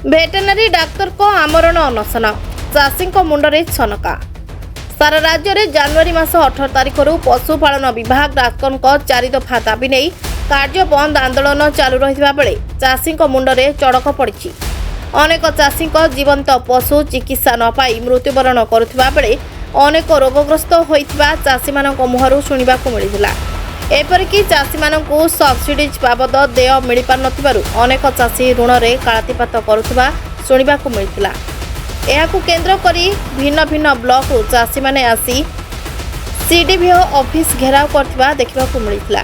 भेटेनारी doctor को आमरण अनशन चाषी मुंडरे छनका। सारा राज्य में जनवरी मास 18 तारिख पशुपालन विभाग डाक्तर 4 दफा दाबी नहीं कार्य बंद आंदोलन चालू रही बेले चाषी मुंडरे चड़क पड़ी। अनेक चाषी जीवंत पशु चिकित्सा न पाई मृत्युवरण करुवा बेले अनेक रोगग्रस्त होता चाषी मुहर शुणा मिलता। एपरिकी चाषी मानू सब्सिडीज बाबद देय मिल पार अनेक चाषी ऋण में कालातीपात करुवा शुणा मिलता। यह केन्द्र करी भिन्न भिन्न ब्लॉक चाषी माने आसी सीडीवीओ ऑफिस घेराव करथिबा देखिबा मिलता।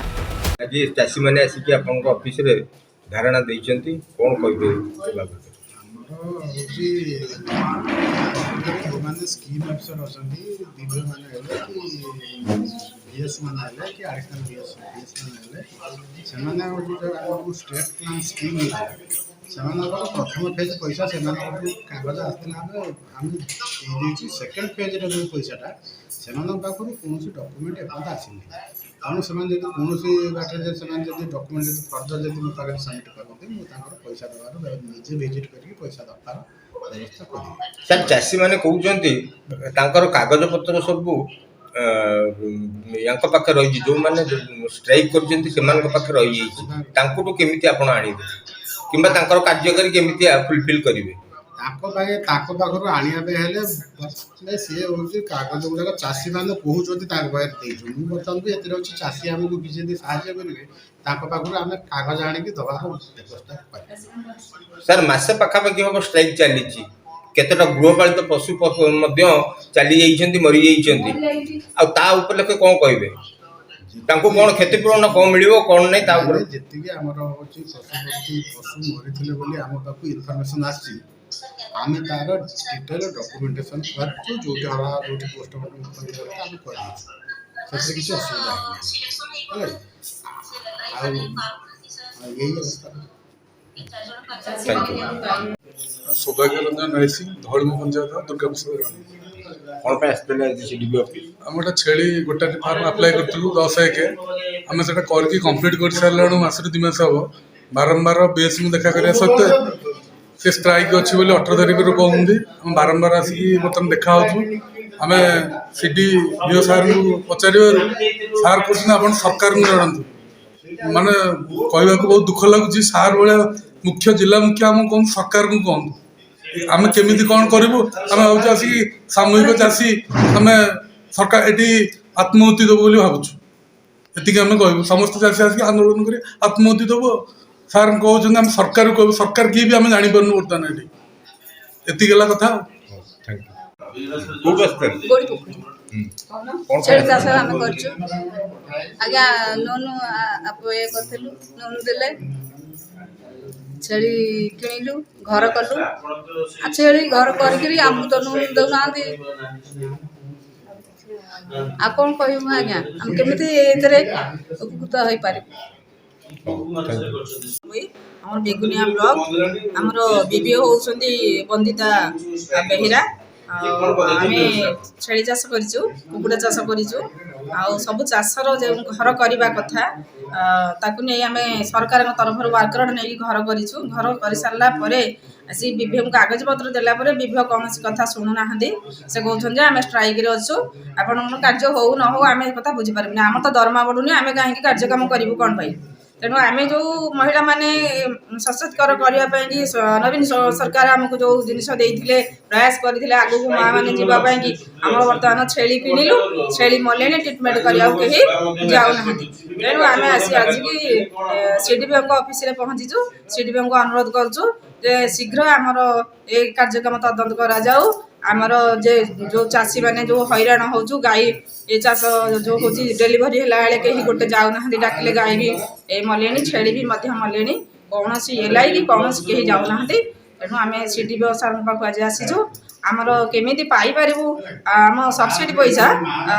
आज चाषी मैंने आसिक ऑफिस रे धारणा देइचंती कोन कहबे माने स्कीम अफसर अछंती दिव्य माने हेले कि बीएस माने हेले कि आर्टिकल बीएस माने हेले सेमाने जो स्टेट प्लान स्कीम सेमाने प्रथम फेज पैसा सेमाने कागज आस्तिला हम देछि सेकंड फेज रे जो पैसाटा सेमाने पाखरु कोनोसी डॉक्यूमेंट एपदा आसिनी कारण सेमाने जदि कोनोसी बाटे जे सेमाने जदि डॉक्यूमेंट जदि फर्दर जदि मो पाखे सबमिट करते मो ताकर पैसा देबार निजे विजिट करके पैसा दरकार व्यवस्था करी। सर चाषी मैंने कहते कागज पत्र सब यहाँ पाखे रही जो मैंने स्ट्राइक कर रही केमी आप आणवे कि कार्यकारी केमी फुलफिल करेंगे पाखर आने सी हूँ कागज गुड़ाक चाषी मैंने कहते बर्तमान भी ये चाषी आमको किसी साहय करेंगे पाखर आम कागज आणिक दबार व्यवस्था। सर मसे पखापाखि हम स्ट्राइक चली केतटा गृहपालित पशु चली मरी उपलक्षे कौन कहे कौन क्षतिपूरण कौन मिल कौन नहीं जी पशु मरी आम पाक इनफर्मेशन आम तार डिटेल डॉक्यूमेंटेशन कर जो पोस्टमार्टम कर किसी असुविधा यही अवस्था। सौभाग्य रंजन राय सिंह धौलम पंचायत दुर्गा प्रसाद आम गोटे छेली गोटे फार्म आप्लाय करूँ 10/1 आम से करके कम्प्लीट कर सारे मसरू 2 मास हम बारंबार बीएस देखा करने सत्वे से स्ट्राइक अच्छी 18 तारिख कहते आम बारंबार आसिक बर्तमान देखा आम सीडी बीओ सार को पचार सार कहते सरकार जनातु माने कहवा बहुत दुख लगुच सार भाया मुख्य जिला मुख्य आम कौन सरकार को कहतु आम केमी कौन करूँ आम भाव आसिक सामूहिक चाषी आम सरकार ये आत्महत्या देव भावुँ ये आम कहूँ समस्त चाषी आसिक आंदोलन कर आत्महत्या देव सार कहते आम सरकार कहूँ सरकार किए भी आम जापर बर्तमान ये कथा। छेली चाष आम आज्ञा नोनु आप ये करूँ नोनु देले छेली किणिलु घर कलु छेली घर करमको तो नोनु दौना आ कौन कहूँ आज्ञा आम केमी उपकृत हो पार। आम बेगुनिया ब्लॉक आमर बीबीओ होती बंदिता बेहेरा आम छेली चाष करूँ कुकुड़ा चाष करूँ सब चाषर जो घर करने कथा ताकू नहीं आम सरकार तरफ वर्कर नहीं घर करूँ घर कर सारापर आसी विभीओ कागज पत्र देलापर विभीओ कौन कथा शुणुना से कहते आम स्ट्राइक अच्छु आपण कार्य हो न हो आम कथा बुझीपारे आम तो दरमा बढ़ुनी आम कहीं कार्यक्रम करूँ कौन पाई तेणु आम जो महिला माने सशक्तिकर करने नवीन सरकार आमको जो जिनस प्रयास करते आगू माँ मैंने जावाई आम बर्तमान छेली किणिलु छेली मले ट्रिटमेंट करने कहीं जाऊना तेणु आम आसी आज सीडीपीओ ऑफिस रे पहुँचीचु सीडीपीओ को अनुरोध करुँ शीघ्र आमर ये कार्यक्रम तदंत करा जाऊ आमर जे जो चाषी मैंने जो हैरान हो गाई ये चाष जो हूँ डेलीवरी है कहीं गोटे जाऊना डाकिले गाई भी ये मले छेली भी मले कौन एल कि कौन कहीं जाऊना तेणु आम सीडीपीओ सार पाक आज आसीचु आमर केमी पाइपर आम सब्सिडी पैसा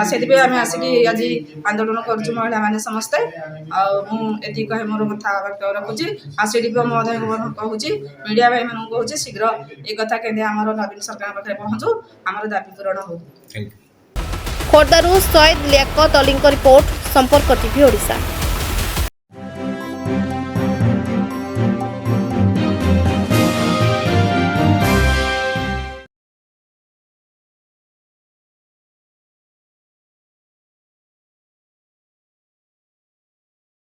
से आम आसिक आज आंदोलन करुँ महिला मैंने समस्ते आती कहे मोर कथा रखुची आ सीडीपीओ महोदय कहूँ मीडिया भाई मैं कहूँ शीघ्र ये कथा के नवीन सरकार पाखे पहुँचू आमर दाबी पूरण हो। खोर्धारू सईद लियाकत अली रिपोर्ट संपर्क टीवी ओडिशा।